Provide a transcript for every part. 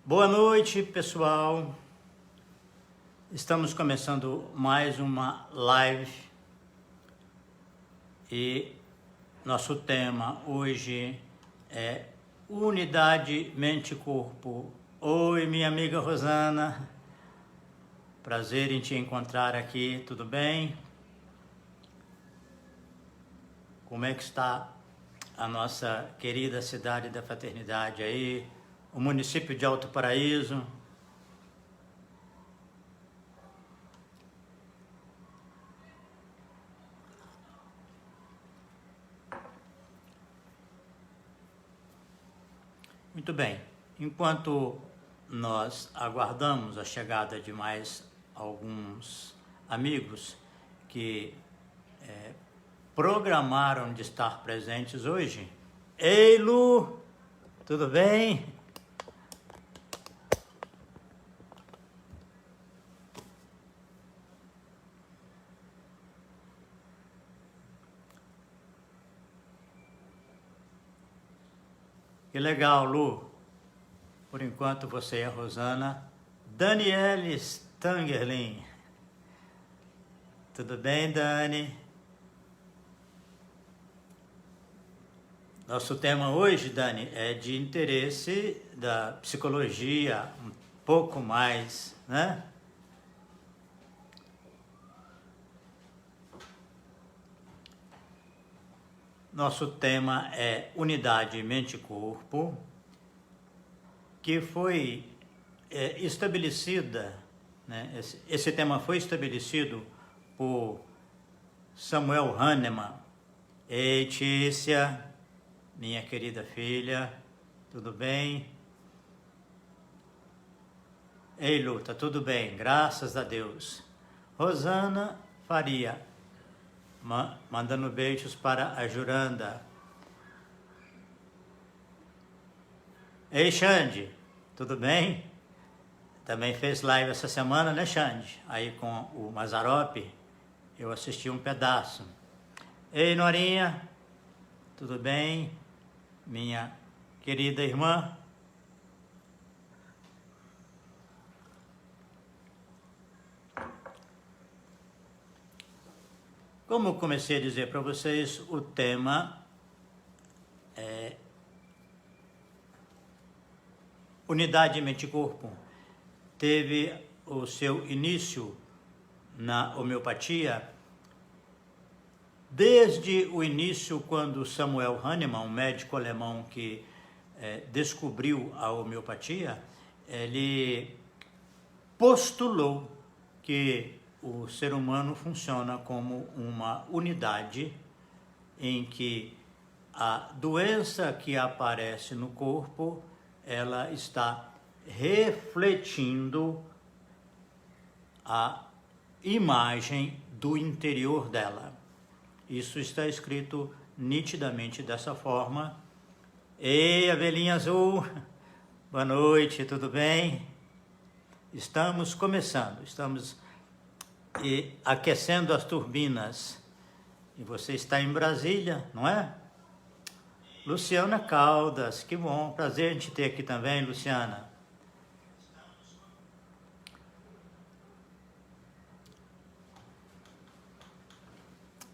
Boa noite, pessoal. Estamos começando mais uma live e nosso tema hoje é unidade mente-corpo. Oi, minha amiga Rosana. Prazer em te encontrar aqui, tudo bem? Como é que está a nossa querida cidade da Fraternidade aí, o município de Alto Paraíso? Muito bem, enquanto nós aguardamos a chegada de mais alguns amigos que programaram de estar presentes hoje. Ei, Lu, tudo bem? Que legal, Lu. Por enquanto você é a Rosana. Daniele Stangerlin. Tudo bem, Dani? Nosso tema hoje, Dani, é de interesse da psicologia, um pouco mais, né? Nosso tema é unidade mente-corpo, que foi estabelecida, né? Esse tema foi estabelecido por Samuel Hahnemann. Ei, Tícia, minha querida filha, tudo bem? Ei, Lu, tá tudo bem, graças a Deus. Rosana Faria, mandando beijos para a Juranda. Ei, Xande, tudo bem? Também fez live essa semana, né, Xande? Aí com o Mazzaropi, eu assisti um pedaço. Ei, Norinha, tudo bem? Minha querida irmã. Como eu comecei a dizer para vocês, o tema é unidade mente-corpo. Teve o seu início na homeopatia desde o início, quando Samuel Hahnemann, um médico alemão que descobriu a homeopatia, ele postulou que o ser humano funciona como uma unidade em que a doença que aparece no corpo, ela está refletindo a imagem do interior dela. Isso está escrito nitidamente dessa forma. Ei, abelhinha azul, boa noite, tudo bem? Estamos começando, estamos aquecendo as turbinas. E você está em Brasília, não é? Luciana Caldas, que bom, prazer em te ter aqui também, Luciana.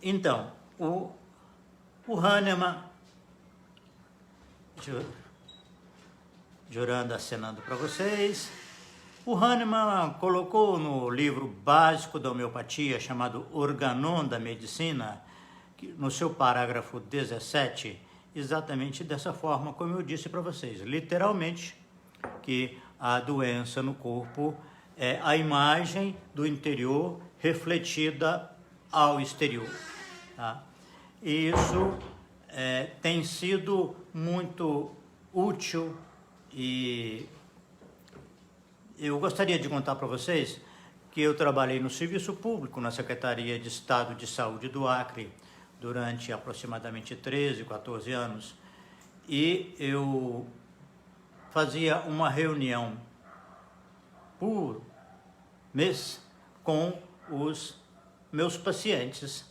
Então, o Hahnemann, Juranda acenando para vocês, o Hahnemann colocou no livro básico da homeopatia, chamado Organon da Medicina, no seu parágrafo 17, exatamente dessa forma como eu disse para vocês, literalmente, que a doença no corpo é a imagem do interior refletida ao exterior. Tá? E isso tem sido muito útil e eu gostaria de contar para vocês que eu trabalhei no serviço público, na Secretaria de Estado de Saúde do Acre, durante aproximadamente 13, 14 anos, e eu fazia uma reunião por mês com os meus pacientes.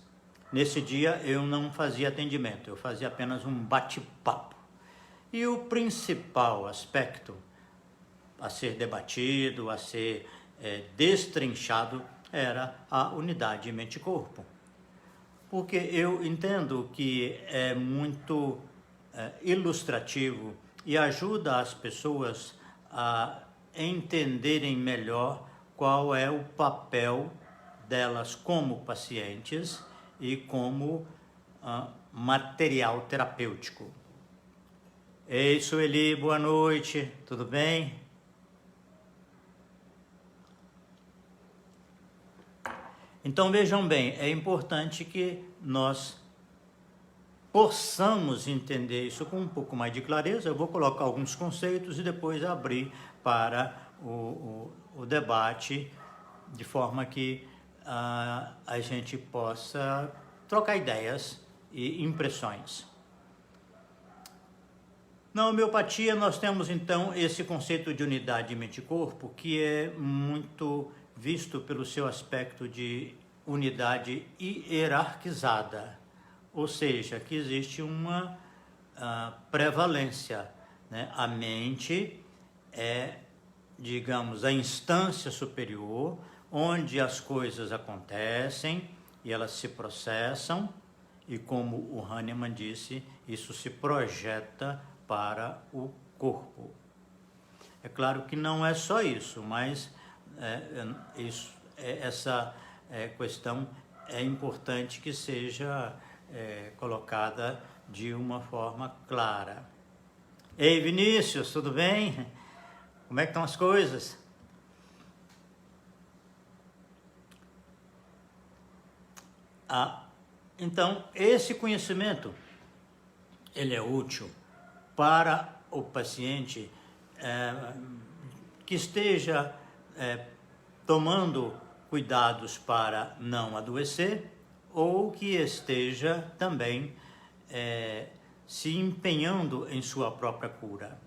Nesse dia eu não fazia atendimento, eu fazia apenas um bate-papo. E o principal aspecto a ser debatido, a ser destrinchado, era a unidade mente-corpo. Porque eu entendo que é muito ilustrativo e ajuda as pessoas a entenderem melhor qual é o papel delas como pacientes e como material terapêutico. Ei, Sueli, boa noite, tudo bem? Então vejam bem, é importante que nós possamos entender isso com um pouco mais de clareza. Eu vou colocar alguns conceitos e depois abrir para o debate, de forma que a gente possa trocar ideias e impressões. Na homeopatia nós temos então esse conceito de unidade mente-corpo, que é muito visto pelo seu aspecto de unidade hierarquizada, ou seja, que existe uma prevalência, né? A mente é, digamos, a instância superior, onde as coisas acontecem e elas se processam, e como o Hahnemann disse, isso se projeta para o corpo. É claro que não é só isso, mas essa questão é importante que seja colocada de uma forma clara. Ei, Vinícius, tudo bem? Como é que estão as coisas? Então, esse conhecimento, ele é útil para o paciente que esteja tomando cuidados para não adoecer ou que esteja também se empenhando em sua própria cura.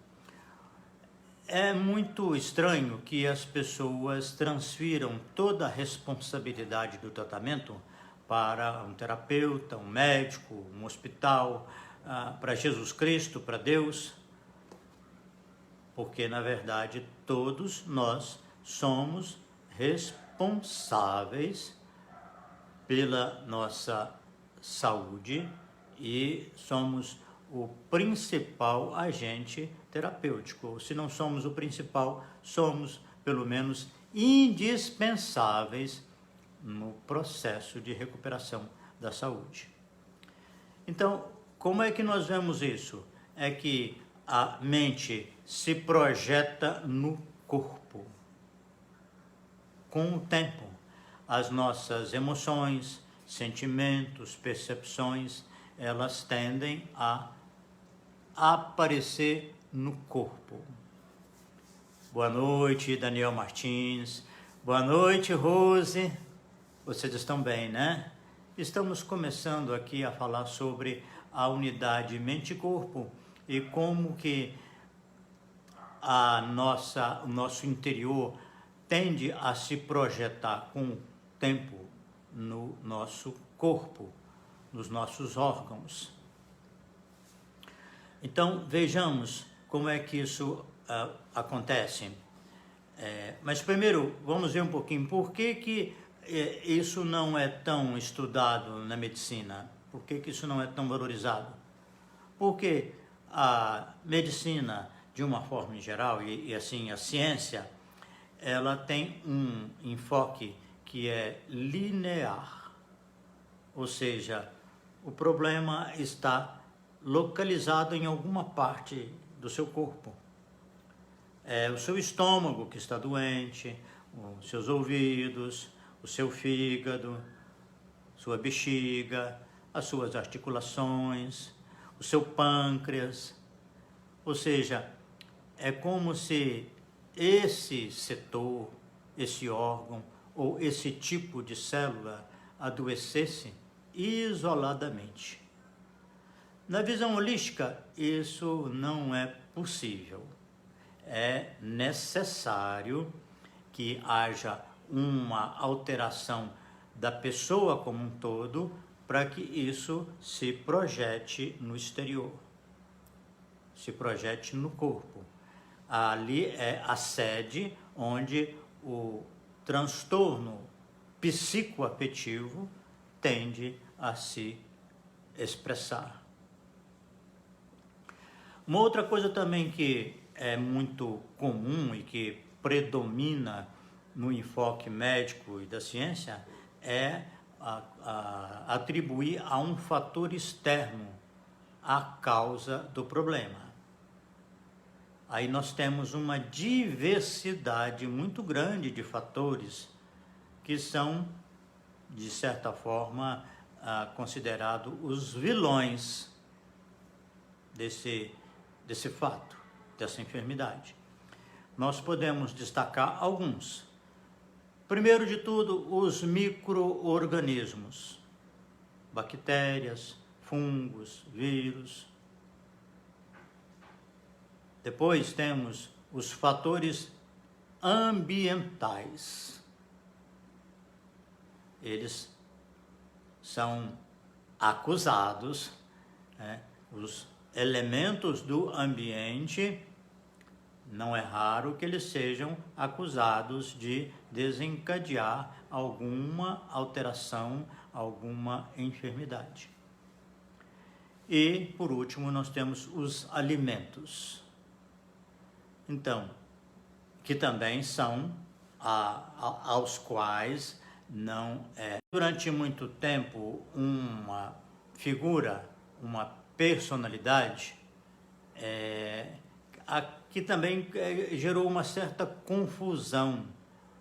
É muito estranho que as pessoas transfiram toda a responsabilidade do tratamento para um terapeuta, um médico, um hospital, para Jesus Cristo, para Deus, porque na verdade todos nós somos responsáveis pela nossa saúde e somos o principal agente terapêutico. Se não somos o principal, somos pelo menos indispensáveis no processo de recuperação da saúde. Então, como é que nós vemos isso? É que a mente se projeta no corpo. Com o tempo, as nossas emoções, sentimentos, percepções, elas tendem a aparecer no corpo. Boa noite, Daniel Martins. Boa noite, Rose. Vocês estão bem, né? Estamos começando aqui a falar sobre a unidade mente-corpo e como que o nosso interior tende a se projetar com o tempo no nosso corpo, nos nossos órgãos. Então, vejamos como é que isso acontece. Mas primeiro, vamos ver um pouquinho por que isso não é tão estudado na medicina. Por que isso não é tão valorizado? Porque a medicina, de uma forma em geral, e assim a ciência, ela tem um enfoque que é linear. Ou seja, o problema está localizado em alguma parte do seu corpo. É o seu estômago que está doente, os seus ouvidos, o seu fígado, sua bexiga, as suas articulações, o seu pâncreas. Ou seja, é como se esse setor, esse órgão ou esse tipo de célula adoecesse isoladamente. Na visão holística, isso não é possível. É necessário que haja uma alteração da pessoa como um todo para que isso se projete no exterior, se projete no corpo. Ali é a sede onde o transtorno psicoafetivo tende a se expressar. Uma outra coisa também que é muito comum e que predomina no enfoque médico e da ciência é atribuir a um fator externo a causa do problema. Aí nós temos uma diversidade muito grande de fatores que são, de certa forma, considerados os vilões desse fato, dessa enfermidade. Nós podemos destacar alguns. Primeiro de tudo, os micro-organismos, bactérias, fungos, vírus. Depois temos os fatores ambientais. Eles são acusados, né? Os elementos do ambiente, não é raro que eles sejam acusados de desencadear alguma alteração, alguma enfermidade. E, por último, nós temos os alimentos. Então, que também são aos quais não é. Durante muito tempo, uma figura, uma personalidade, que também gerou uma certa confusão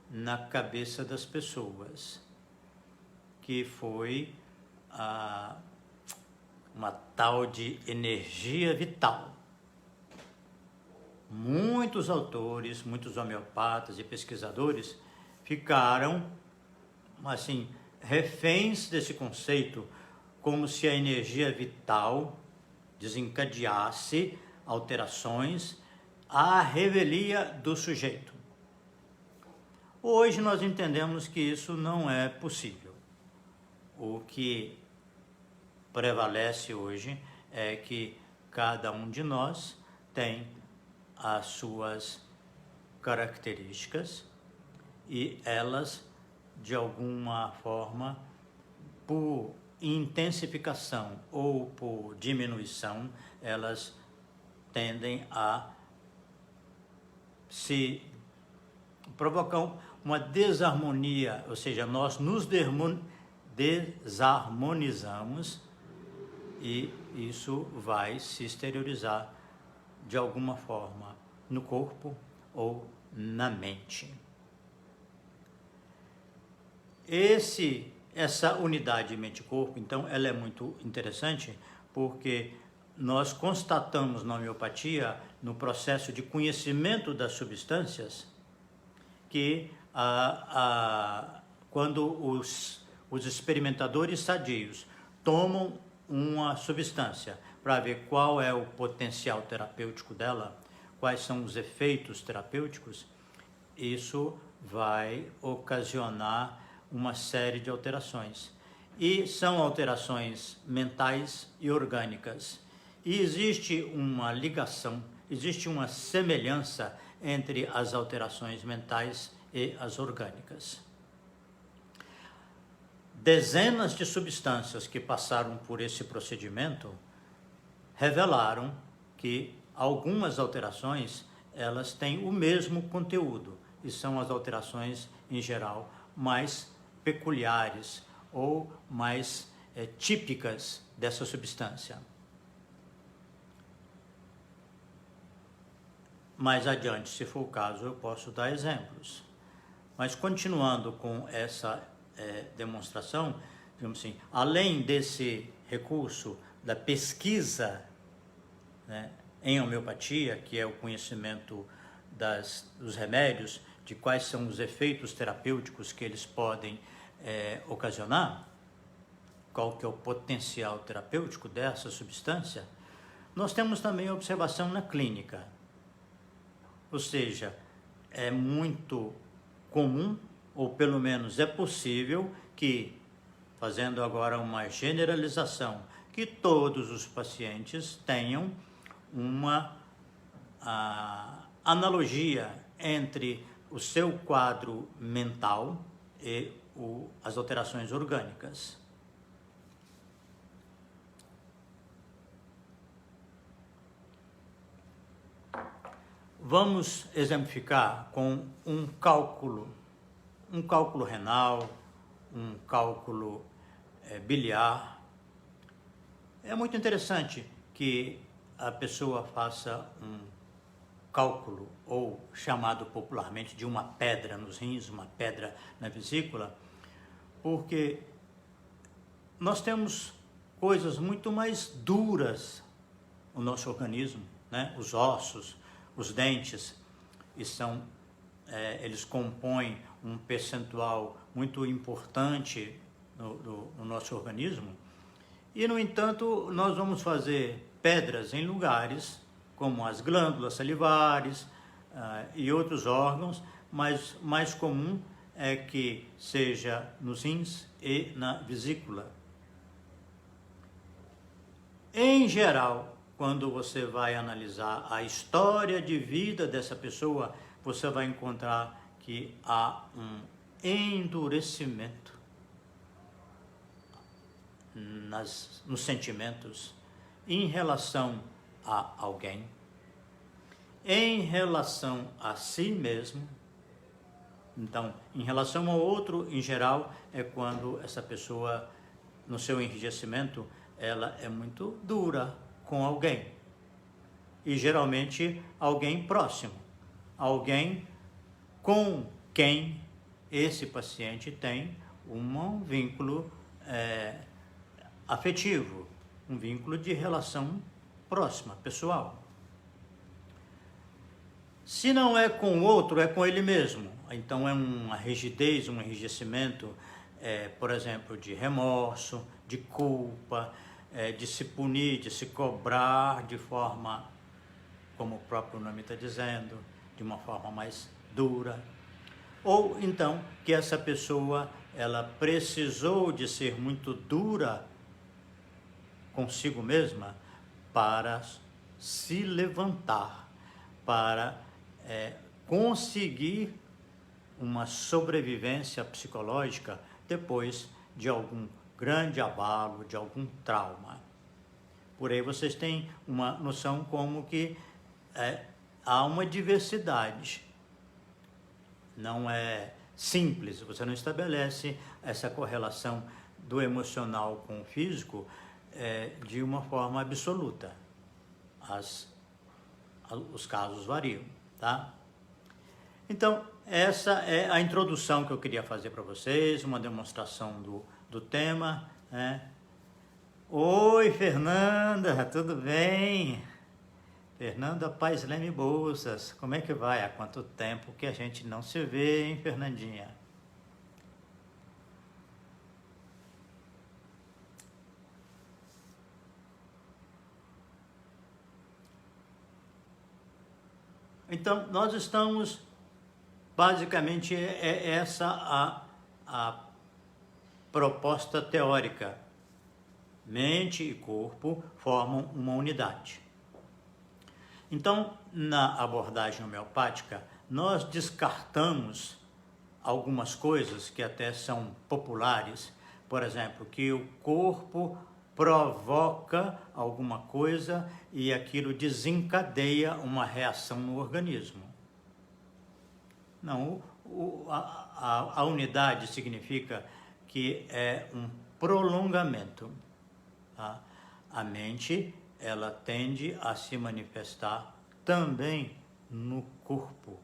na cabeça das pessoas, que foi uma tal de energia vital. Muitos autores, muitos homeopatas e pesquisadores ficaram, assim, reféns desse conceito, como se a energia vital desencadeasse alterações à revelia do sujeito. Hoje nós entendemos que isso não é possível. O que prevalece hoje é que cada um de nós tem as suas características e elas, de alguma forma, por intensificação ou por diminuição, elas tendem a se provocar uma desarmonia, ou seja, nós nos desarmonizamos e isso vai se exteriorizar de alguma forma no corpo ou na mente. Essa unidade mente-corpo, então, ela é muito interessante porque nós constatamos na homeopatia, no processo de conhecimento das substâncias, que quando os experimentadores sadios tomam uma substância para ver qual é o potencial terapêutico dela, quais são os efeitos terapêuticos, isso vai ocasionar uma série de alterações. E são alterações mentais e orgânicas. E existe uma ligação, existe uma semelhança entre as alterações mentais e as orgânicas. Dezenas de substâncias que passaram por esse procedimento revelaram que algumas alterações, elas têm o mesmo conteúdo e são as alterações, em geral, mais peculiares ou mais típicas dessa substância. Mais adiante, se for o caso, eu posso dar exemplos. Mas continuando com essa demonstração, digamos assim, além desse recurso da pesquisa, né, em homeopatia, que é o conhecimento dos remédios, de quais são os efeitos terapêuticos que eles podem ocasionar, qual que é o potencial terapêutico dessa substância, nós temos também a observação na clínica. Ou seja, é muito comum, ou pelo menos é possível que, fazendo agora uma generalização, que todos os pacientes tenham uma analogia entre o seu quadro mental e as alterações orgânicas. Vamos exemplificar com um cálculo renal, um cálculo biliar. É muito interessante que a pessoa faça um cálculo, ou chamado popularmente de uma pedra nos rins, uma pedra na vesícula, porque nós temos coisas muito mais duras no nosso organismo, né? Os ossos, os dentes, eles compõem um percentual muito importante no nosso organismo, e, no entanto, nós vamos fazer pedras em lugares como as glândulas salivares e outros órgãos, mas mais comum é que seja nos rins e na vesícula. Em geral, quando você vai analisar a história de vida dessa pessoa, você vai encontrar que há um endurecimento nos sentimentos em relação a alguém, em relação a si mesmo. Então, em relação ao outro, em geral, é quando essa pessoa, no seu enrijecimento, ela é muito dura com alguém. E geralmente alguém próximo, alguém com quem esse paciente tem um vínculo afetivo, um vínculo de relação próxima, pessoal. Se não é com o outro, é com ele mesmo. Então é uma rigidez, um enrijecimento, por exemplo, de remorso, de culpa, de se punir, de se cobrar de forma, como o próprio nome está dizendo, de uma forma mais dura. Ou então que essa pessoa, ela precisou de ser muito dura consigo mesma para se levantar, para conseguir uma sobrevivência psicológica depois de algum grande abalo, de algum trauma. Por aí vocês têm uma noção como que há uma diversidade. Não é simples, você não estabelece essa correlação do emocional com o físico de uma forma absoluta. Os casos variam, tá? Então, essa é a introdução que eu queria fazer para vocês, uma demonstração do tema, né? Oi, Fernanda, tudo bem? Fernanda Paz Leme Bolsas, como é que vai? Há quanto tempo que a gente não se vê, hein, Fernandinha? Então, nós estamos, basicamente, essa a proposta teórica. Mente e corpo formam uma unidade. Então, na abordagem homeopática, nós descartamos algumas coisas que até são populares, por exemplo, que o corpo provoca alguma coisa e aquilo desencadeia uma reação no organismo. Não, a unidade significa que é um prolongamento. Tá? A mente, ela tende a se manifestar também no corpo.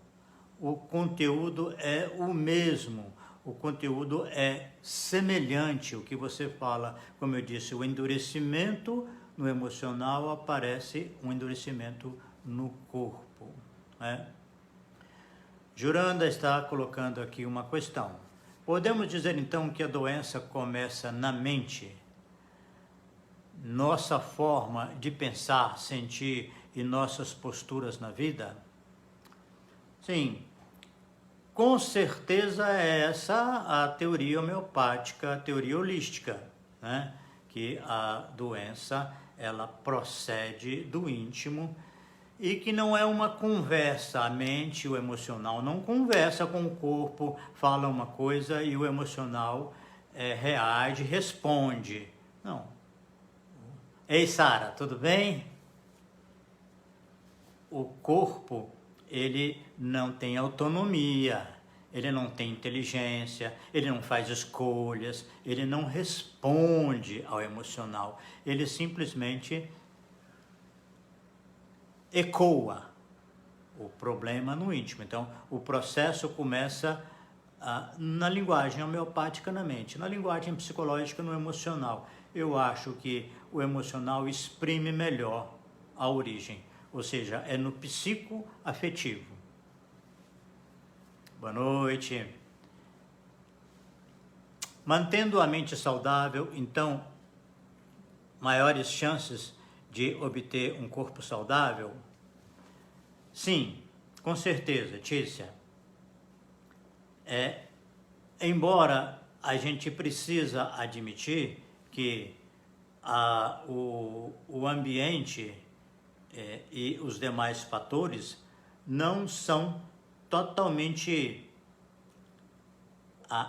O conteúdo é o mesmo, o conteúdo é semelhante. O que você fala, como eu disse, o endurecimento no emocional, aparece um endurecimento no corpo, né? Juranda está colocando aqui uma questão. Podemos dizer então que a doença começa na mente? Nossa forma de pensar, sentir e nossas posturas na vida? Sim, com certeza é essa a teoria homeopática, a teoria holística, né? Que a doença, ela procede do íntimo e que não é uma conversa. A mente, o emocional, não conversa com o corpo, fala uma coisa e o emocional reage, responde. Não. Ei, Sara, tudo bem? O corpo, ele não tem autonomia, ele não tem inteligência, ele não faz escolhas, ele não responde ao emocional, ele simplesmente ecoa o problema no íntimo. Então, o processo começa na linguagem homeopática na mente, na linguagem psicológica no emocional. Eu acho que o emocional exprime melhor a origem, ou seja, é no psicoafetivo. Boa noite. Mantendo a mente saudável, então, maiores chances de obter um corpo saudável? Sim, com certeza, Tícia. Embora a gente precisa admitir que o ambiente e os demais fatores não são totalmente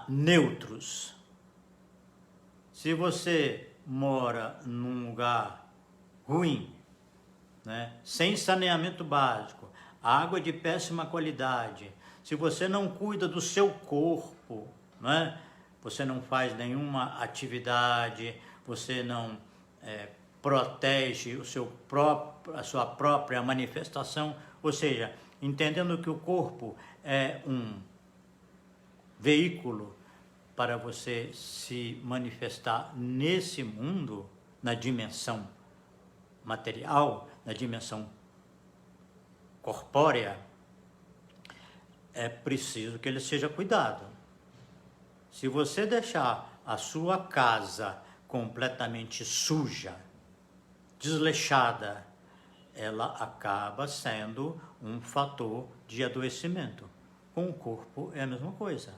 neutros. Se você mora num lugar ruim, né, sem saneamento básico, água de péssima qualidade, se você não cuida do seu corpo, né, você não faz nenhuma atividade, você não protege a sua própria manifestação, ou seja, entendendo que o corpo é um veículo para você se manifestar nesse mundo, na dimensão material, na dimensão corpórea, é preciso que ele seja cuidado. Se você deixar a sua casa completamente suja, desleixada, ela acaba sendo um fator de adoecimento. Com o corpo é a mesma coisa.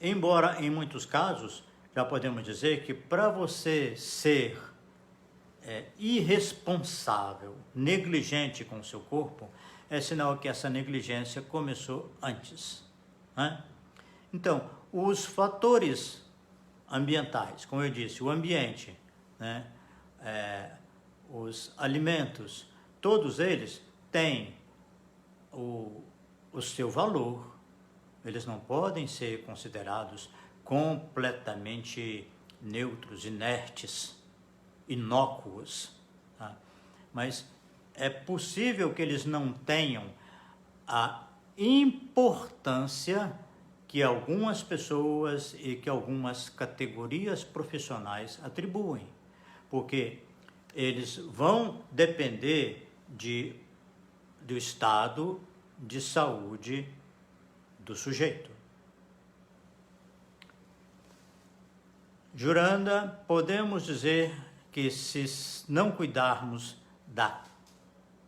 Embora em muitos casos, já podemos dizer que para você ser irresponsável, negligente com o seu corpo, é sinal que essa negligência começou antes, né? Então, os fatores ambientais, como eu disse, o ambiente, né? Os alimentos, todos eles têm o seu valor. Eles não podem ser considerados completamente neutros, inertes, inócuos, tá? Mas é possível que eles não tenham a importância que algumas pessoas e que algumas categorias profissionais atribuem, porque eles vão depender do estado de saúde do sujeito. Juranda, podemos dizer que se não cuidarmos da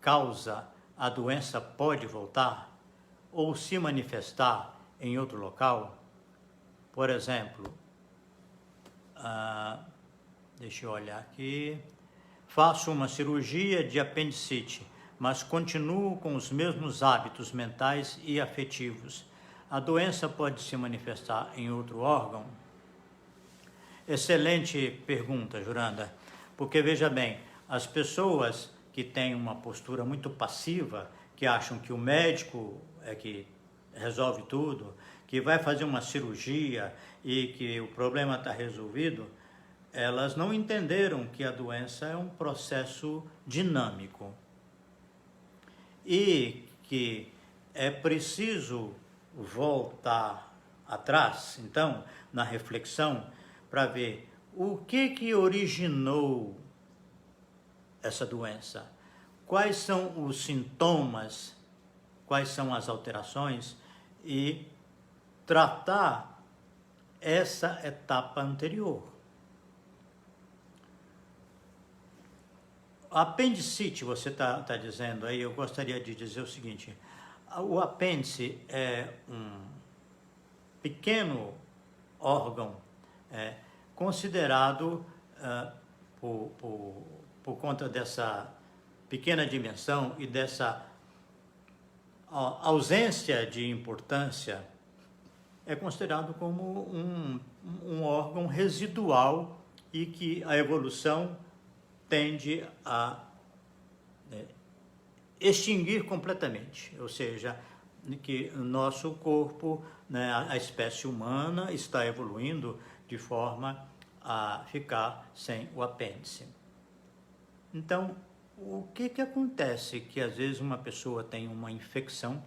causa, a doença pode voltar ou se manifestar em outro local? Por exemplo, deixa eu olhar aqui, faço uma cirurgia de apendicite, mas continuo com os mesmos hábitos mentais e afetivos. A doença pode se manifestar em outro órgão? Excelente pergunta, Juranda, porque veja bem, as pessoas que têm uma postura muito passiva, que acham que o médico é que resolve tudo, que vai fazer uma cirurgia e que o problema está resolvido, elas não entenderam que a doença é um processo dinâmico e que é preciso voltar atrás, então, na reflexão, para ver o que originou essa doença, quais são os sintomas, quais são as alterações e tratar essa etapa anterior. Apendicite, você está dizendo aí, eu gostaria de dizer o seguinte: o apêndice é um pequeno órgão considerado por por conta dessa pequena dimensão e dessa ausência de importância, é considerado como um órgão residual e que a evolução tende a extinguir completamente, ou seja, que o nosso corpo, né, a espécie humana está evoluindo de forma a ficar sem o apêndice. Então, o que acontece? Que às vezes uma pessoa tem uma infecção,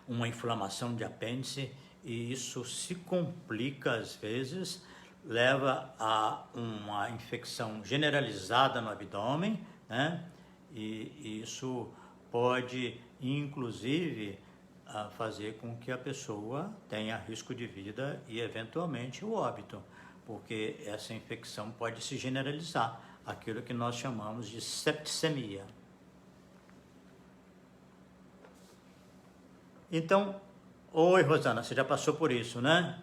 uma inflamação de apêndice, e isso se complica às vezes, leva a uma infecção generalizada no abdômen, né? E isso pode, inclusive, fazer com que a pessoa tenha risco de vida e, eventualmente, o óbito, porque essa infecção pode se generalizar, aquilo que nós chamamos de septicemia. Então, oi, Rosana, você já passou por isso, né?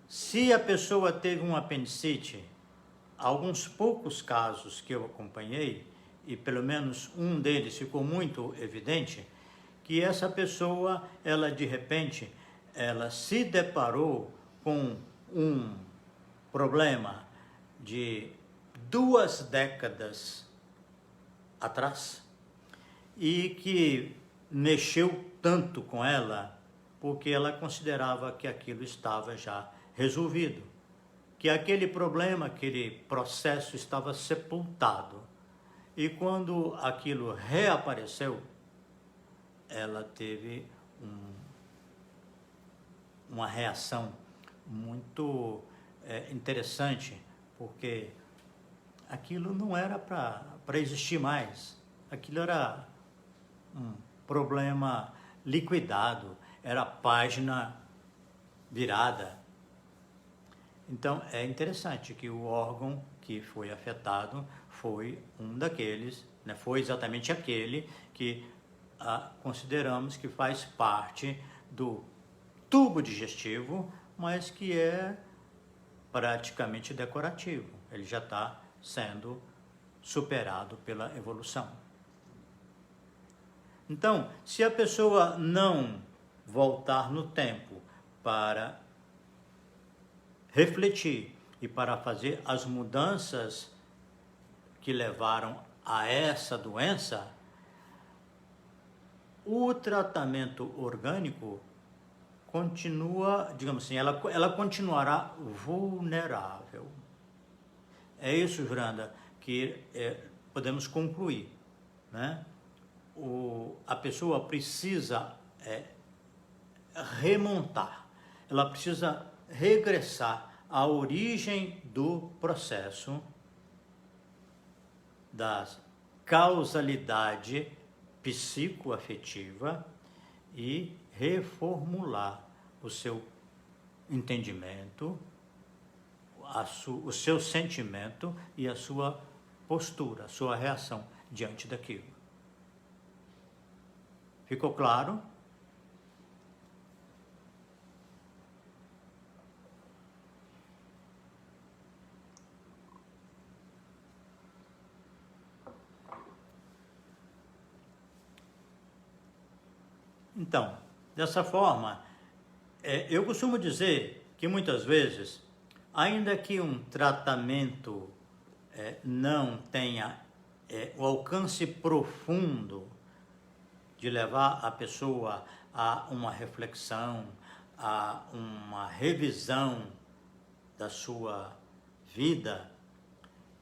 Se a pessoa teve um apendicite, alguns poucos casos que eu acompanhei, e pelo menos um deles ficou muito evidente, que essa pessoa, ela de repente, ela se deparou com um problema de 2 décadas atrás e que mexeu tanto com ela porque ela considerava que aquilo estava já resolvido, que aquele problema, aquele processo estava sepultado. E quando aquilo reapareceu, ela teve uma reação muito interessante, porque aquilo não era para existir mais, aquilo era um problema liquidado, era página virada. Então é interessante que o órgão que foi afetado foi um daqueles, né, foi exatamente aquele que consideramos que faz parte do tubo digestivo, mas que é praticamente decorativo. Ele já está sendo superado pela evolução. Então, se a pessoa não voltar no tempo para refletir e para fazer as mudanças que levaram a essa doença, o tratamento orgânico continua, digamos assim, ela continuará vulnerável. É isso, Juranda, que podemos concluir, né? A pessoa precisa remontar, ela precisa regressar à origem do processo da causalidade psicoafetiva e reformular o seu entendimento, o seu sentimento e a sua postura, a sua reação diante daquilo. Ficou claro? Então, dessa forma, eu costumo dizer que muitas vezes, ainda que um tratamento não tenha o alcance profundo de levar a pessoa a uma reflexão, a uma revisão da sua vida,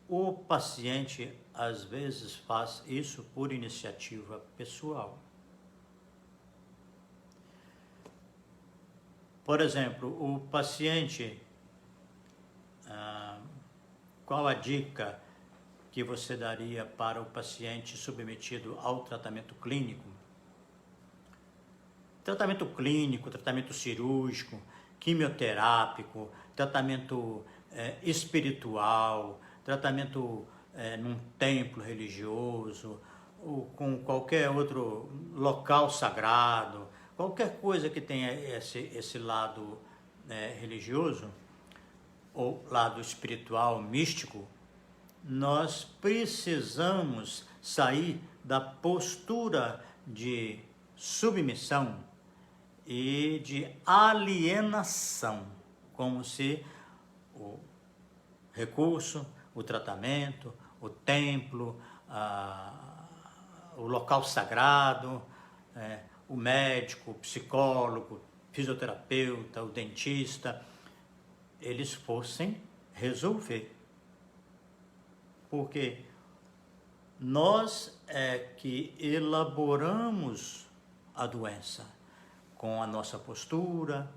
o paciente às vezes faz isso por iniciativa pessoal. Por exemplo, o paciente, qual a dica que você daria para o paciente submetido ao tratamento clínico? Tratamento clínico, tratamento cirúrgico, quimioterápico, tratamento espiritual, tratamento num templo religioso, ou com qualquer outro local sagrado, qualquer coisa que tenha esse lado religioso, ou lado espiritual, místico, nós precisamos sair da postura de submissão e de alienação, como se o recurso, o tratamento, o templo, o local sagrado, o médico, o psicólogo, o fisioterapeuta, o dentista, eles fossem resolver. Porque nós é que elaboramos a doença com a nossa postura,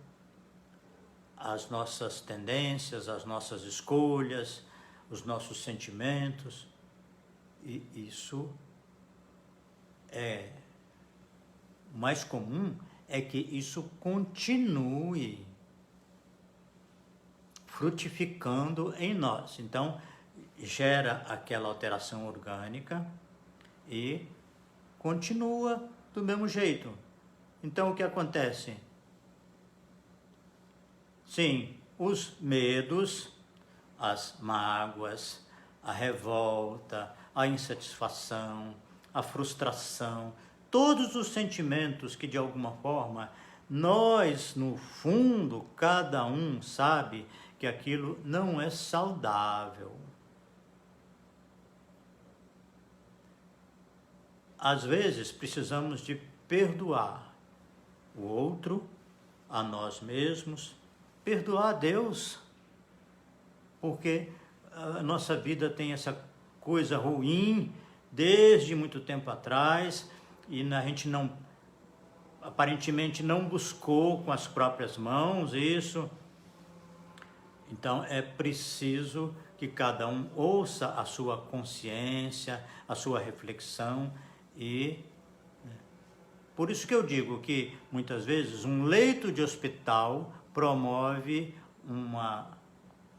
as nossas tendências, as nossas escolhas, os nossos sentimentos, e isso o mais comum é que isso continue frutificando em nós. Então, gera aquela alteração orgânica e continua do mesmo jeito. Então, o que acontece? Sim, os medos, as mágoas, a revolta, a insatisfação, a frustração, todos os sentimentos que de alguma forma nós, no fundo, cada um sabe que aquilo não é saudável. Às vezes precisamos de perdoar o outro, a nós mesmos, perdoar a Deus, porque a nossa vida tem essa coisa ruim desde muito tempo atrás e a gente aparentemente não buscou com as próprias mãos isso. Então é preciso que cada um ouça a sua consciência, a sua reflexão e por isso que eu digo que muitas vezes um leito de hospital promove uma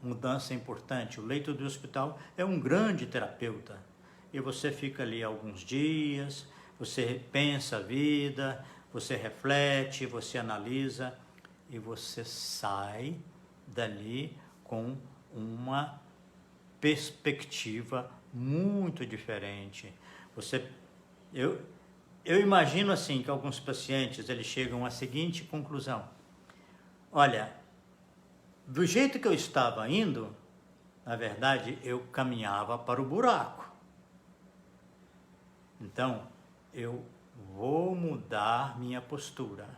mudança importante. O leito de hospital é um grande terapeuta e você fica ali alguns dias, você pensa a vida, você reflete, você analisa e você sai dali com uma perspectiva muito diferente. Eu imagino assim que alguns pacientes eles chegam à seguinte conclusão: olha, do jeito que eu estava indo, na verdade eu caminhava para o buraco. Então eu vou mudar minha postura.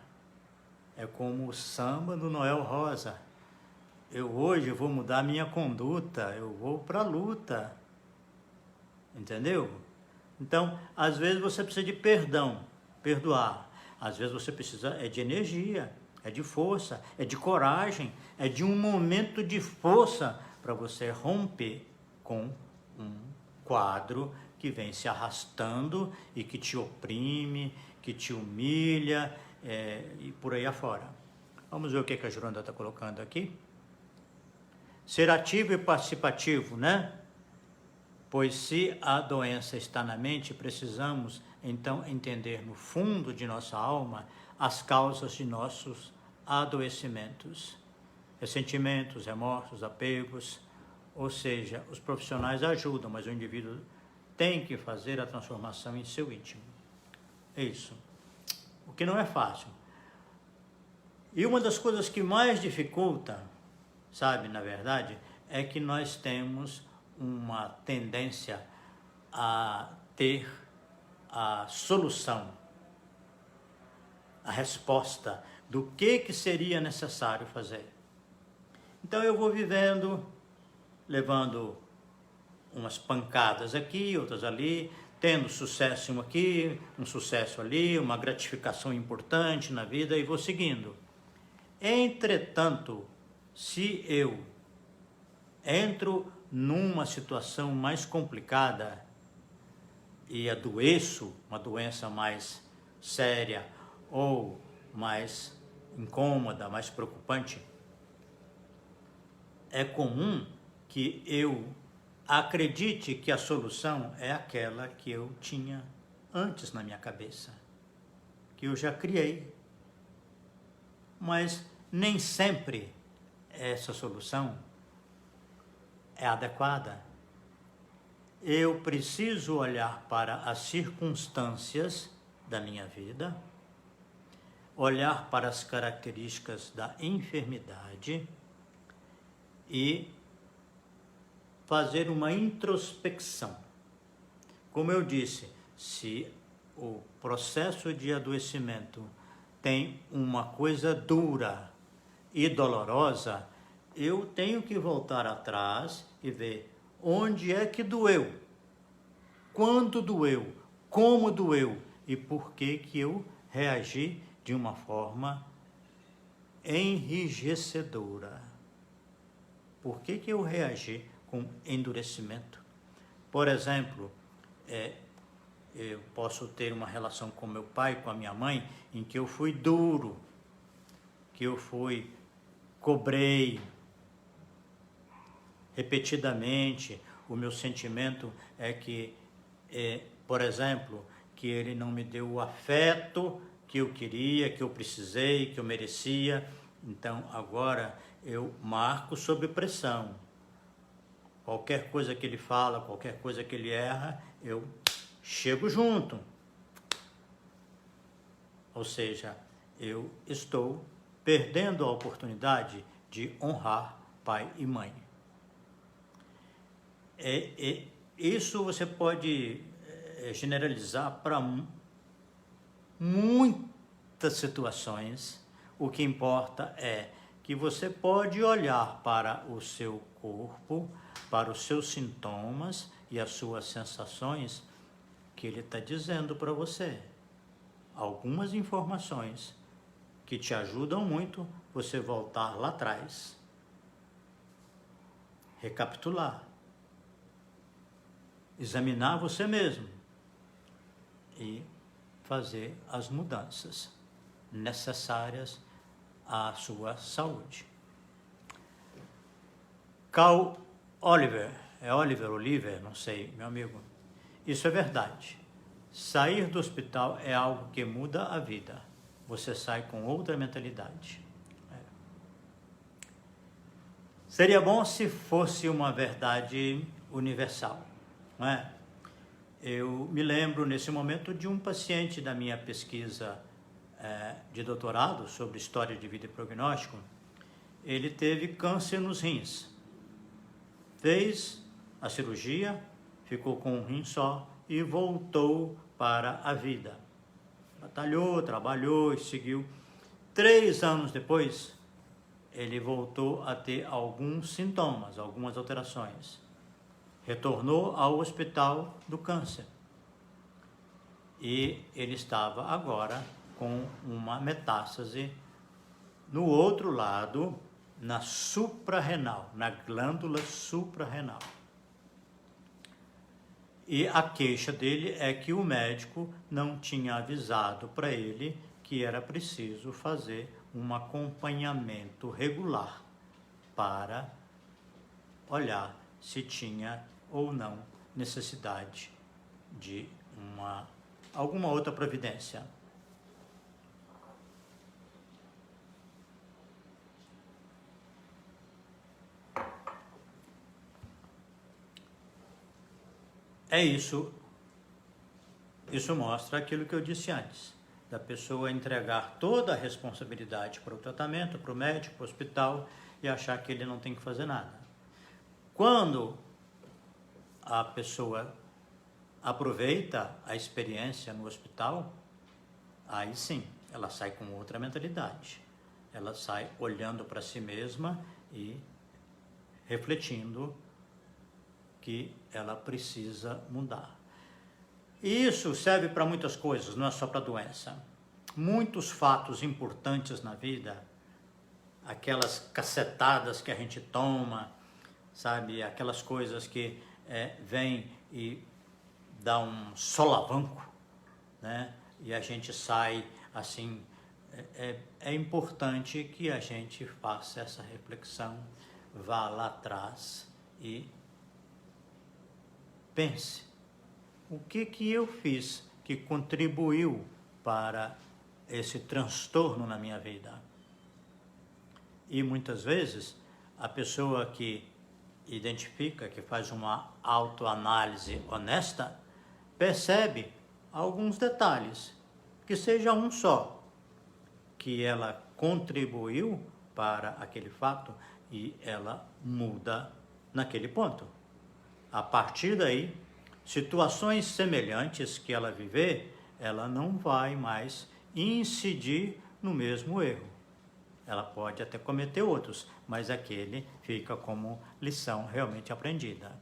É como o samba do Noel Rosa. Hoje vou mudar minha conduta, eu vou para a luta. Entendeu? Então, às vezes você precisa de perdão, perdoar. Às vezes você precisa de energia, é de força, é de coragem, é de um momento de força para você romper com um quadro que vem se arrastando e que te oprime, que te humilha e por aí afora. Vamos ver o que a Juranda está colocando aqui. Ser ativo e participativo, né? Pois se a doença está na mente, precisamos então entender no fundo de nossa alma as causas de nossos adoecimentos, ressentimentos, remorsos, apegos, ou seja, os profissionais ajudam, mas o indivíduo tem que fazer a transformação em seu íntimo. É isso. O que não é fácil. E uma das coisas que mais dificulta, sabe, na verdade, é que nós temos uma tendência a ter a solução, a resposta do que seria necessário fazer. Então eu vou vivendo, levando umas pancadas aqui, outras ali, tendo sucesso aqui, um sucesso ali, uma gratificação importante na vida e vou seguindo. Entretanto, se eu entro numa situação mais complicada e adoeço, uma doença mais séria ou mais incômoda, mais preocupante, é comum que eu acredite que a solução é aquela que eu tinha antes na minha cabeça, que eu já criei. Mas nem sempre essa solução é adequada. eu preciso olhar para as circunstâncias da minha vida, olhar para as características da enfermidade e fazer uma introspecção. Como eu disse, se o processo de adoecimento tem uma coisa dura e dolorosa, eu tenho que voltar atrás e ver onde é que doeu, quando doeu, como doeu e por que que eu reagi de uma forma enrijecedora. Por que que eu reagi com endurecimento? Por exemplo, eu posso ter uma relação com meu pai, com a minha mãe, em que eu fui duro, que eu cobrei repetidamente. O meu sentimento é que, por exemplo, que ele não me deu o afeto que eu queria, que eu precisei, que eu merecia. Então, agora eu marco sob pressão. Qualquer coisa que ele fala, qualquer coisa que ele erra, eu chego junto. Ou seja, eu estou perdendo a oportunidade de honrar pai e mãe. Isso você pode generalizar para muitas situações. O que importa é que você pode olhar para o seu corpo, para os seus sintomas e as suas sensações, que ele está dizendo para você. Algumas informações que te ajudam muito você voltar lá atrás, recapitular, examinar você mesmo e fazer as mudanças necessárias à sua saúde. Carl Oliver, Oliver, não sei, meu amigo, isso é verdade. Sair do hospital é algo que muda a vida. Você sai com outra mentalidade. Seria bom se fosse uma verdade universal, não é? Eu me lembro nesse momento de um paciente da minha pesquisa de doutorado sobre história de vida e prognóstico. Ele teve câncer nos rins. Fez a cirurgia, ficou com um rim só e voltou para a vida. Batalhou, trabalhou e seguiu. 3 anos depois, ele voltou a ter alguns sintomas, algumas alterações. Retornou ao hospital do câncer. E ele estava agora com uma metástase no outro lado, na suprarrenal, na glândula suprarrenal. E a queixa dele é que o médico não tinha avisado para ele que era preciso fazer um acompanhamento regular para olhar se tinha ou não necessidade de alguma outra providência. Isso mostra aquilo que eu disse antes, da pessoa entregar toda a responsabilidade para o tratamento, para o médico, para o hospital e achar que ele não tem que fazer nada. Quando a pessoa aproveita a experiência no hospital, aí sim, ela sai com outra mentalidade. Ela sai olhando para si mesma e refletindo que ela precisa mudar. E isso serve para muitas coisas, não é só para doença. Muitos fatos importantes na vida, aquelas cacetadas que a gente toma, sabe, aquelas coisas que vêm e dá um solavanco, né? E a gente sai assim. É importante que a gente faça essa reflexão, vá lá atrás e pense, o que eu fiz que contribuiu para esse transtorno na minha vida? E muitas vezes a pessoa que identifica, que faz uma autoanálise honesta, percebe alguns detalhes, que seja um só, que ela contribuiu para aquele fato e ela muda naquele ponto. A partir daí, situações semelhantes que ela viver, ela não vai mais incidir no mesmo erro. Ela pode até cometer outros, mas aquele fica como lição realmente aprendida.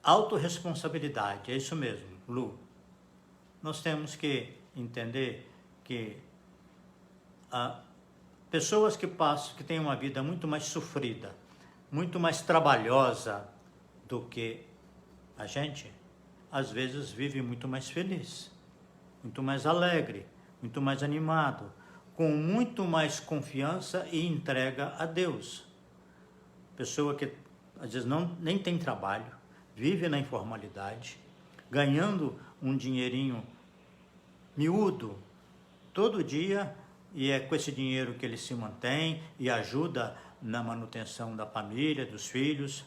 Autorresponsabilidade, é isso mesmo, Lu. Nós temos que entender que pessoas que têm uma vida muito mais sofrida, muito mais trabalhosa do que a gente, às vezes vive muito mais feliz, muito mais alegre, muito mais animado, com muito mais confiança e entrega a Deus. Pessoa que às vezes nem tem trabalho, vive na informalidade, ganhando um dinheirinho miúdo todo dia, e é com esse dinheiro que ele se mantém e ajuda na manutenção da família, dos filhos.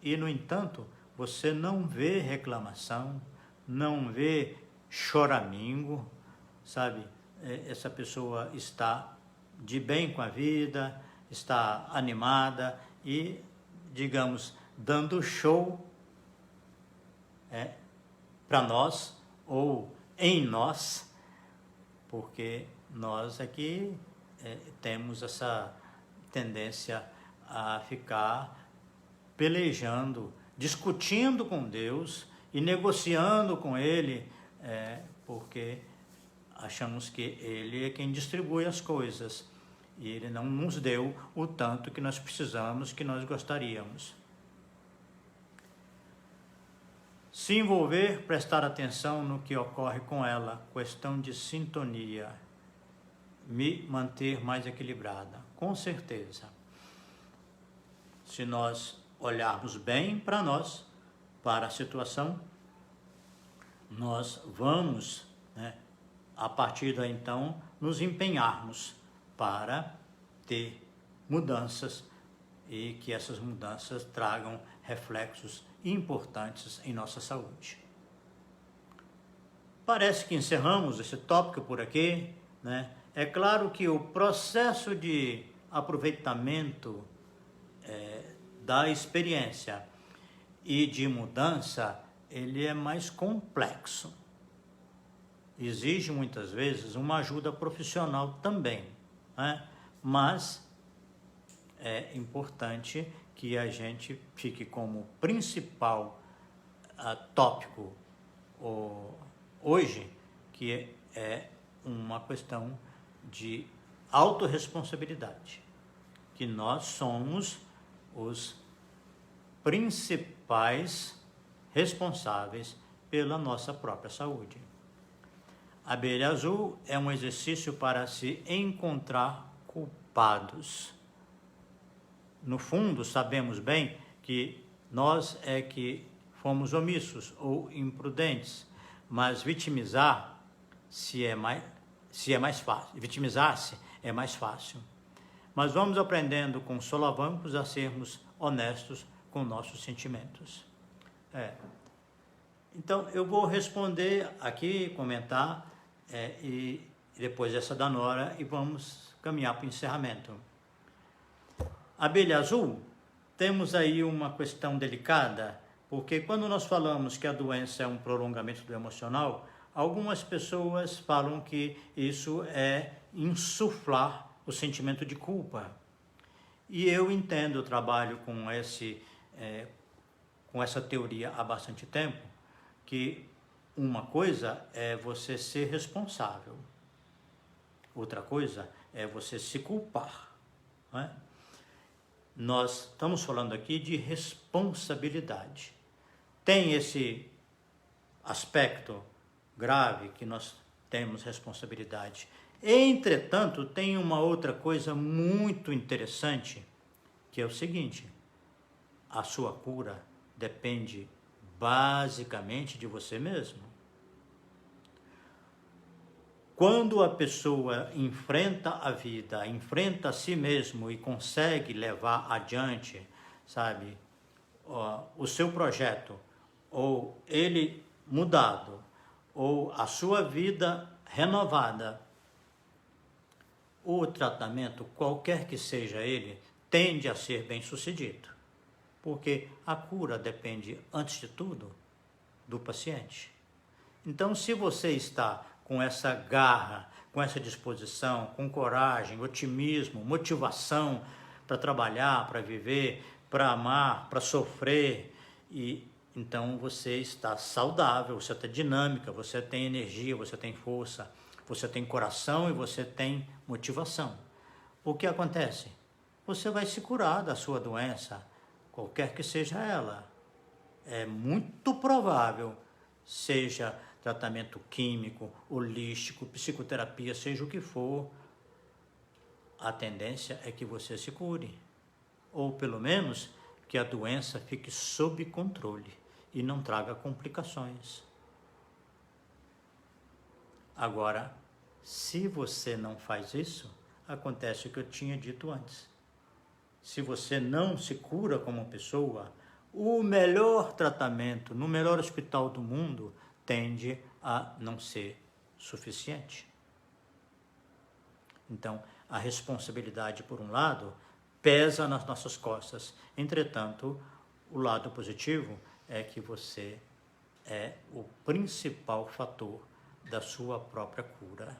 E, no entanto, você não vê reclamação, não vê choramingo, sabe? Essa pessoa está de bem com a vida, está animada e, digamos, dando show para nós ou em nós, porque nós aqui temos essa tendência a ficar pelejando, discutindo com Deus e negociando com Ele, porque achamos que Ele é quem distribui as coisas e Ele não nos deu o tanto que nós precisamos, que nós gostaríamos. Se envolver, prestar atenção no que ocorre com ela, questão de sintonia, me manter mais equilibrada, com certeza. Se nós olharmos bem para nós, para a situação, nós vamos, a partir daí então, nos empenharmos para ter mudanças e que essas mudanças tragam reflexos importantes em nossa saúde. Parece que encerramos esse tópico por aqui, né? É claro que o processo de aproveitamento da experiência e de mudança, ele é mais complexo. Exige muitas vezes uma ajuda profissional também, né? Mas é importante que a gente fique como principal tópico hoje, que é uma questão de autorresponsabilidade, que nós somos os principais responsáveis pela nossa própria saúde. Abelha Azul é um exercício para se encontrar culpados. No fundo, sabemos bem que nós é que fomos omissos ou imprudentes, mas vitimizar-se é mais fácil. Vitimizar-se é mais fácil. Mas vamos aprendendo com solavancos a sermos honestos com nossos sentimentos. Então, eu vou responder aqui, comentar, e depois essa da Nora, e vamos caminhar para o encerramento. Abelha Azul, temos aí uma questão delicada, porque quando nós falamos que a doença é um prolongamento do emocional, algumas pessoas falam que isso é insuflar o sentimento de culpa. E eu entendo, eu trabalho com essa teoria há bastante tempo, que uma coisa é você ser responsável, outra coisa é você se culpar, não é? Nós estamos falando aqui de responsabilidade. Tem esse aspecto grave que nós temos responsabilidade. Entretanto, tem uma outra coisa muito interessante, que é o seguinte: a sua cura depende basicamente de você mesmo. Quando a pessoa enfrenta a vida, enfrenta a si mesmo e consegue levar adiante, sabe, o seu projeto, ou ele mudado, ou a sua vida renovada, o tratamento, qualquer que seja ele, tende a ser bem sucedido. Porque a cura depende, antes de tudo, do paciente. Então, se você está com essa garra, com essa disposição, com coragem, otimismo, motivação para trabalhar, para viver, para amar, para sofrer, e então você está saudável, você está dinâmica, você tem energia, você tem força, você tem coração e você tem motivação. O que acontece? Você vai se curar da sua doença, qualquer que seja ela. É muito provável, seja tratamento químico, holístico, psicoterapia, seja o que for, a tendência é que você se cure. Ou pelo menos que a doença fique sob controle e não traga complicações. Agora, se você não faz isso, acontece o que eu tinha dito antes. Se você não se cura como pessoa, o melhor tratamento no melhor hospital do mundo tende a não ser suficiente. Então, a responsabilidade, por um lado, pesa nas nossas costas. Entretanto, o lado positivo é que você é o principal fator da sua própria cura.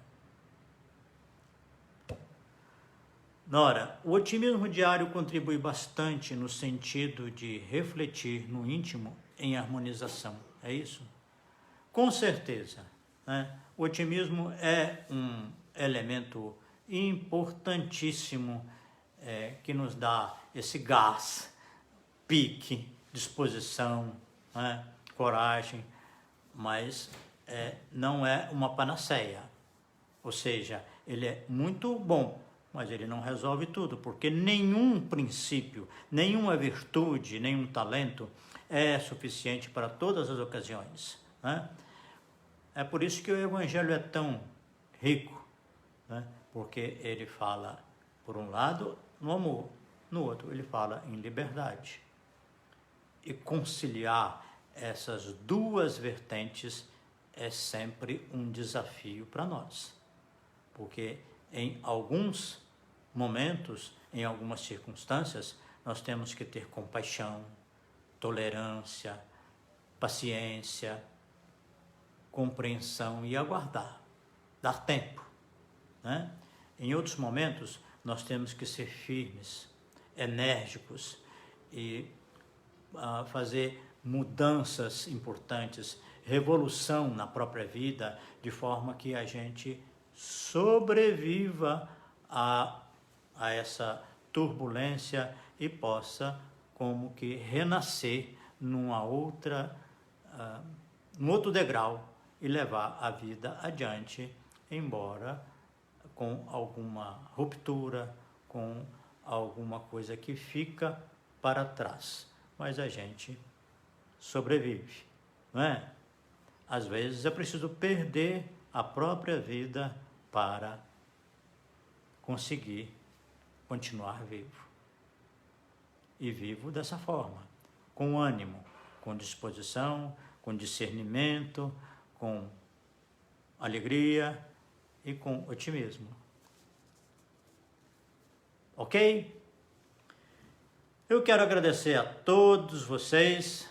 Nora, o otimismo diário contribui bastante no sentido de refletir no íntimo em harmonização. É isso? Com certeza, né? O otimismo é um elemento importantíssimo que nos dá esse gás, pique, disposição, né? Coragem, mas não é uma panaceia. Ou seja, ele é muito bom, mas ele não resolve tudo, porque nenhum princípio, nenhuma virtude, nenhum talento é suficiente para todas as ocasiões, né? É por isso que o Evangelho é tão rico, né? Porque ele fala, por um lado, no amor, no outro, ele fala em liberdade. E conciliar essas duas vertentes é sempre um desafio para nós, porque em alguns momentos, em algumas circunstâncias, nós temos que ter compaixão, tolerância, paciência, compreensão e aguardar, dar tempo, né? Em outros momentos, nós temos que ser firmes, enérgicos e fazer mudanças importantes, revolução na própria vida, de forma que a gente sobreviva a essa turbulência e possa como que renascer num outro degrau e levar a vida adiante, embora com alguma ruptura, com alguma coisa que fica para trás. Mas a gente sobrevive, não é? Às vezes é preciso perder a própria vida para conseguir continuar vivo. E vivo dessa forma, com ânimo, com disposição, com discernimento, com alegria e com otimismo. Ok? Eu quero agradecer a todos vocês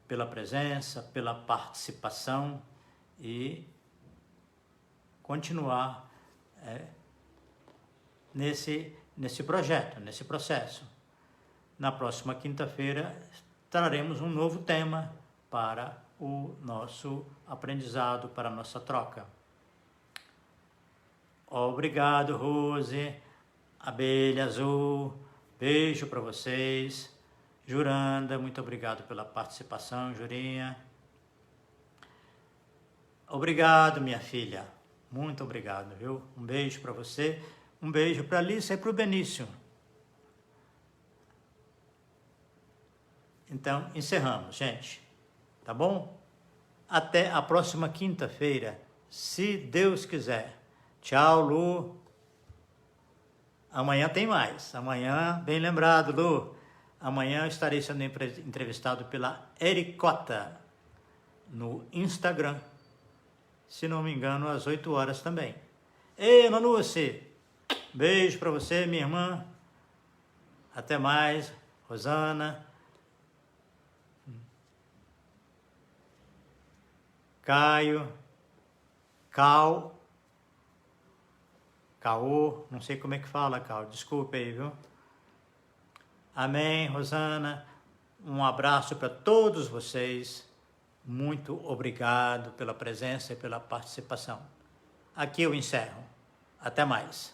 pela presença, pela participação e continuar nesse projeto, nesse processo. Na próxima quinta-feira traremos um novo tema para o nosso aprendizado, para a nossa troca. Obrigado, Rose, Abelha Azul, beijo para vocês. Juranda, muito obrigado pela participação, Jurinha. Obrigado, minha filha, muito obrigado, viu? Um beijo para você, um beijo para a Alice e para o Benício. Então, encerramos, gente, tá bom? Até a próxima quinta-feira, se Deus quiser. Tchau, Lu. Amanhã tem mais. Amanhã, bem lembrado, Lu. Amanhã eu estarei sendo entrevistado pela Ericota no Instagram. Se não me engano, às 8 horas também. Ei, Ana Lúcia, beijo para você, minha irmã. Até mais, Rosana. Caio. Caô, não sei como é que fala, Caô, desculpe aí, viu? Amém, Rosana. Um abraço para todos vocês. Muito obrigado pela presença e pela participação. Aqui eu encerro. Até mais.